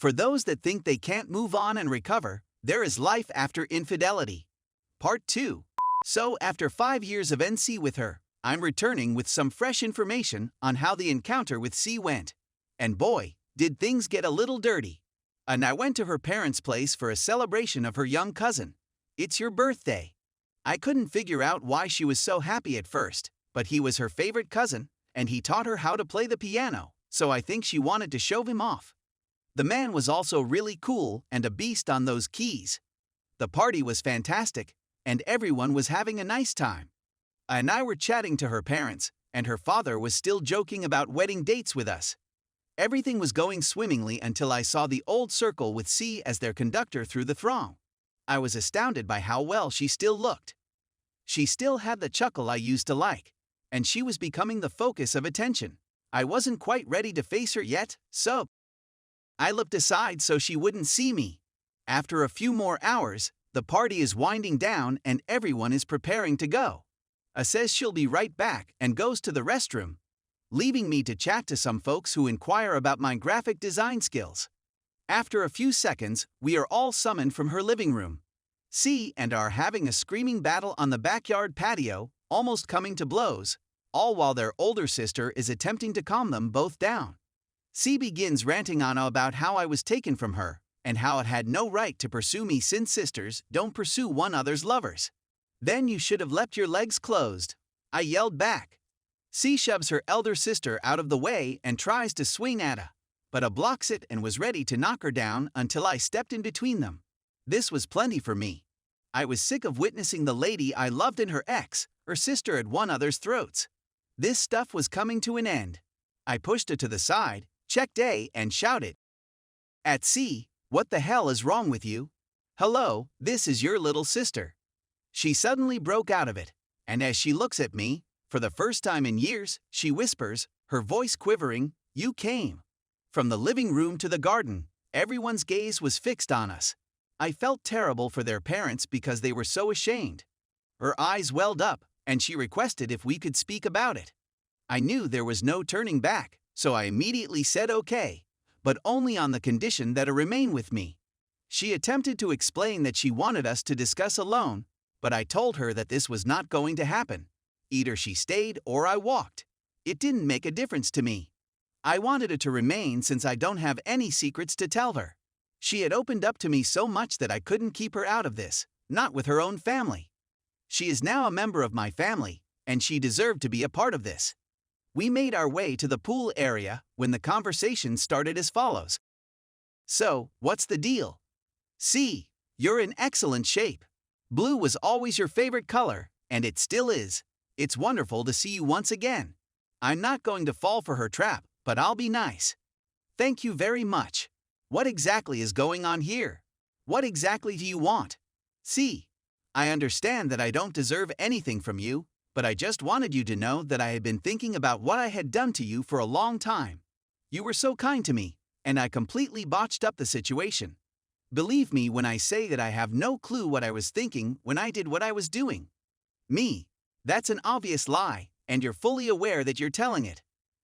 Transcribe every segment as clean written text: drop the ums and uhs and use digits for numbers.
For those that think they can't move on and recover, there is life after infidelity. Part 2. So, after 5 years of NC with her, I'm returning with some fresh information on how the encounter with C went. And boy, did things get a little dirty. And I went to her parents' place for a celebration of her young cousin. It's your birthday. I couldn't figure out why she was so happy at first, but he was her favorite cousin, and he taught her how to play the piano, so I think she wanted to show him off. The man was also really cool and a beast on those keys. The party was fantastic, and everyone was having a nice time. And I were chatting to her parents, and her father was still joking about wedding dates with us. Everything was going swimmingly until I saw the old circle with C as their conductor through the throng. I was astounded by how well she still looked. She still had the chuckle I used to like, and she was becoming the focus of attention. I wasn't quite ready to face her yet, so I looked aside so she wouldn't see me. After a few more hours, the party is winding down and everyone is preparing to go. Says she'll be right back and goes to the restroom, leaving me to chat to some folks who inquire about my graphic design skills. After a few seconds, we are all summoned from her living room. C and are having a screaming battle on the backyard patio, almost coming to blows, all while their older sister is attempting to calm them both down. C begins ranting on about how I was taken from her, and how it had no right to pursue me since sisters don't pursue one another's lovers. Then you should have left your legs closed, I yelled back. C shoves her elder sister out of the way and tries to swing at her, but blocks it and was ready to knock her down until I stepped in between them. This was plenty for me. I was sick of witnessing the lady I loved and her ex, her sister at one another's throats. This stuff was coming to an end. I pushed her to the side, checked A, and shouted at C, "What the hell is wrong with you? Hello, this is your little sister." She suddenly broke out of it, and as she looks at me, for the first time in years, she whispers, her voice quivering, "You came." From the living room to the garden, everyone's gaze was fixed on us. I felt terrible for their parents because they were so ashamed. Her eyes welled up, and she requested if we could speak about it. I knew there was no turning back, so I immediately said okay, but only on the condition that it remain with me. She attempted to explain that she wanted us to discuss alone, but I told her that this was not going to happen. Either she stayed or I walked. It didn't make a difference to me. I wanted it to remain since I don't have any secrets to tell her. She had opened up to me so much that I couldn't keep her out of this, not with her own family. She is now a member of my family, and she deserved to be a part of this. We made our way to the pool area when the conversation started as follows. "So, what's the deal? C, you're in excellent shape. Blue was always your favorite color, and it still is. It's wonderful to see you once again. I'm not going to fall for her trap, but I'll be nice. Thank you very much. What exactly is going on here? What exactly do you want? C, I understand that I don't deserve anything from you, but I just wanted you to know that I had been thinking about what I had done to you for a long time. You were so kind to me, and I completely botched up the situation. Believe me when I say that I have no clue what I was thinking when I did what I was doing. Me, that's an obvious lie, and you're fully aware that you're telling it."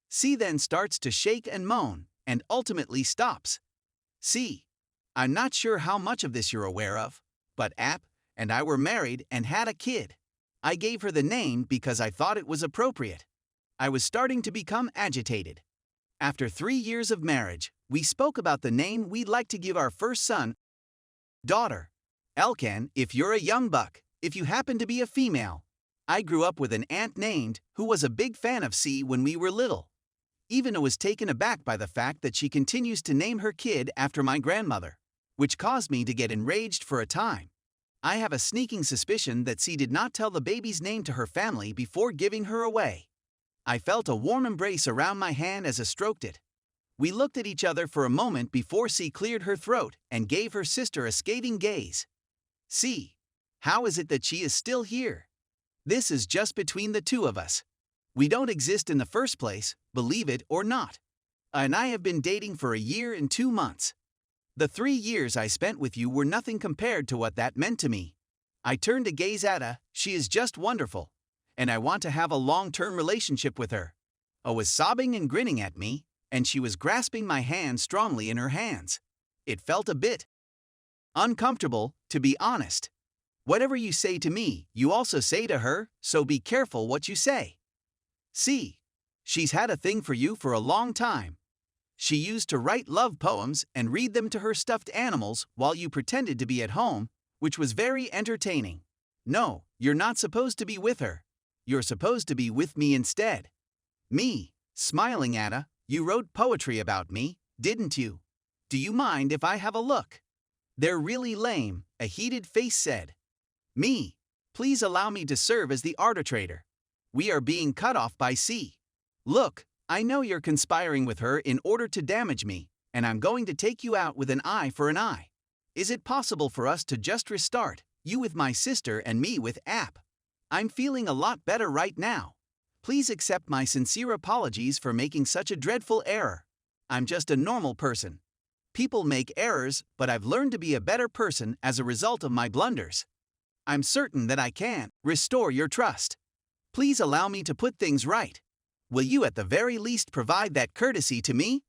C then starts to shake and moan, and ultimately stops. C, I'm not sure how much of this you're aware of, but App and I were married and had a kid. I gave her the name because I thought it was appropriate. I was starting to become agitated. After 3 years of marriage, we spoke about the name we'd like to give our first son, daughter. Elkan, if you're a young buck, if you happen to be a female. I grew up with an aunt named, who was a big fan of C when we were little. Even was taken aback by the fact that she continues to name her kid after my grandmother, which caused me to get enraged for a time. I have a sneaking suspicion that C did not tell the baby's name to her family before giving her away. I felt a warm embrace around my hand as I stroked it. We looked at each other for a moment before C cleared her throat and gave her sister a scathing gaze. C, how is it that she is still here? This is just between the two of us. We don't exist in the first place, believe it or not. And I have been dating for a year and 2 months. The 3 years I spent with you were nothing compared to what that meant to me. I turned to gaze at her. She is just wonderful, and I want to have a long-term relationship with her. I was sobbing and grinning at me, and she was grasping my hand strongly in her hands. It felt a bit uncomfortable, to be honest. Whatever you say to me, you also say to her, so be careful what you say. See, she's had a thing for you for a long time. She used to write love poems and read them to her stuffed animals while you pretended to be at home, which was very entertaining. No, you're not supposed to be with her. You're supposed to be with me instead. Me, smiling at her, you wrote poetry about me, didn't you? Do you mind if I have a look? They're really lame, a heated face said. Me, please allow me to serve as the arbitrator. We are being cut off by C. Look, I know you're conspiring with her in order to damage me, and I'm going to take you out with an eye for an eye. Is it possible for us to just restart, you with my sister and me with app? I'm feeling a lot better right now. Please accept my sincere apologies for making such a dreadful error. I'm just a normal person. People make errors, but I've learned to be a better person as a result of my blunders. I'm certain that I can restore your trust. Please allow me to put things right. Will you at the very least provide that courtesy to me?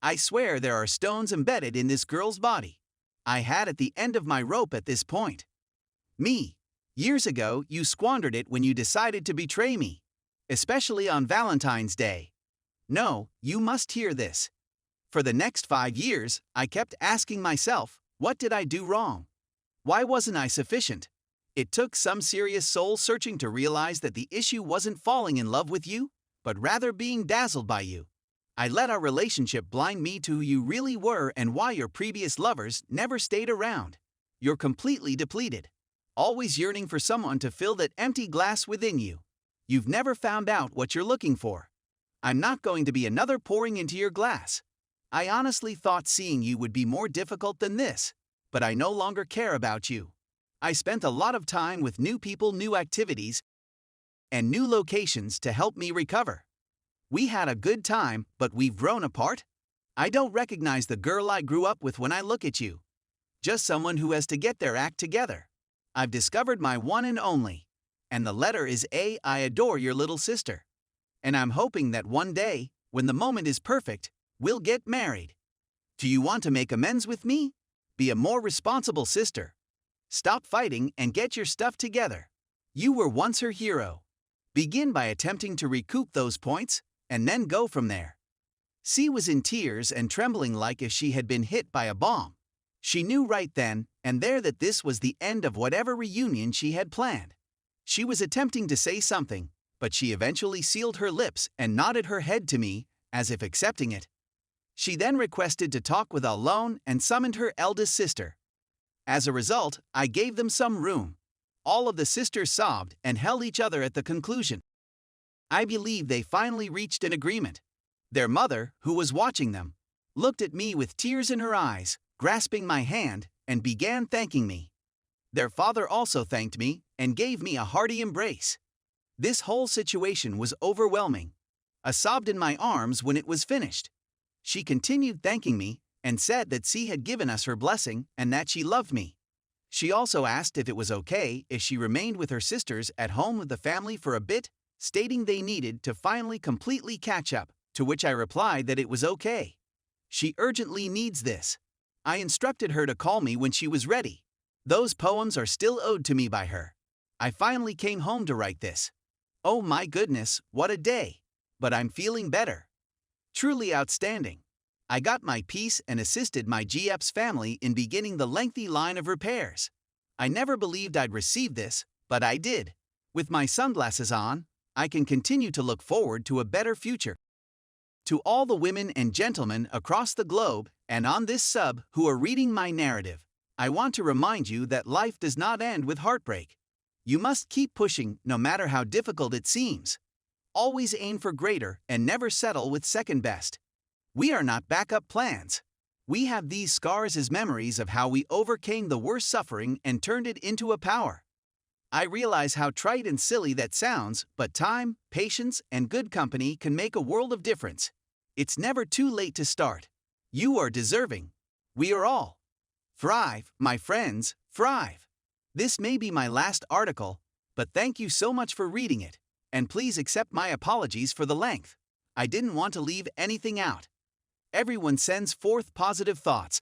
I swear there are stones embedded in this girl's body. I had at the end of my rope at this point. Me. Years ago, you squandered it when you decided to betray me. Especially on Valentine's Day. No, you must hear this. For the next 5 years, I kept asking myself, what did I do wrong? Why wasn't I sufficient? It took some serious soul searching to realize that the issue wasn't falling in love with you, but rather being dazzled by you. I let our relationship blind me to who you really were and why your previous lovers never stayed around. You're completely depleted. Always yearning for someone to fill that empty glass within you. You've never found out what you're looking for. I'm not going to be another pouring into your glass. I honestly thought seeing you would be more difficult than this, but I no longer care about you. I spent a lot of time with new people, new activities, and new locations to help me recover. We had a good time, but we've grown apart. I don't recognize the girl I grew up with when I look at you. Just someone who has to get their act together. I've discovered my one and only. And the letter is A. I adore your little sister. And I'm hoping that one day, when the moment is perfect, we'll get married. Do you want to make amends with me? Be a more responsible sister. Stop fighting and get your stuff together. You were once her hero. Begin by attempting to recoup those points, and then go from there. C was in tears and trembling like if she had been hit by a bomb. She knew right then and there that this was the end of whatever reunion she had planned. She was attempting to say something, but she eventually sealed her lips and nodded her head to me, as if accepting it. She then requested to talk with alone and summoned her eldest sister. As a result, I gave them some room. All of the sisters sobbed and held each other at the conclusion. I believe they finally reached an agreement. Their mother, who was watching them, looked at me with tears in her eyes, grasping my hand, and began thanking me. Their father also thanked me and gave me a hearty embrace. This whole situation was overwhelming. I sobbed in my arms when it was finished. She continued thanking me and said that C had given us her blessing and that she loved me. She also asked if it was okay if she remained with her sisters at home with the family for a bit, stating they needed to finally completely catch up, to which I replied that it was okay. She urgently needs this. I instructed her to call me when she was ready. Those poems are still owed to me by her. I finally came home to write this. Oh my goodness, what a day! But I'm feeling better. Truly outstanding. I got my piece and assisted my GF's family in beginning the lengthy line of repairs. I never believed I'd receive this, but I did. With my sunglasses on, I can continue to look forward to a better future. To all the women and gentlemen across the globe and on this sub who are reading my narrative, I want to remind you that life does not end with heartbreak. You must keep pushing no matter how difficult it seems. Always aim for greater and never settle with second best. We are not backup plans. We have these scars as memories of how we overcame the worst suffering and turned it into a power. I realize how trite and silly that sounds, but time, patience, and good company can make a world of difference. It's never too late to start. You are deserving. We are all. Thrive, my friends, thrive. This may be my last article, but thank you so much for reading it, and please accept my apologies for the length. I didn't want to leave anything out. Everyone sends forth positive thoughts.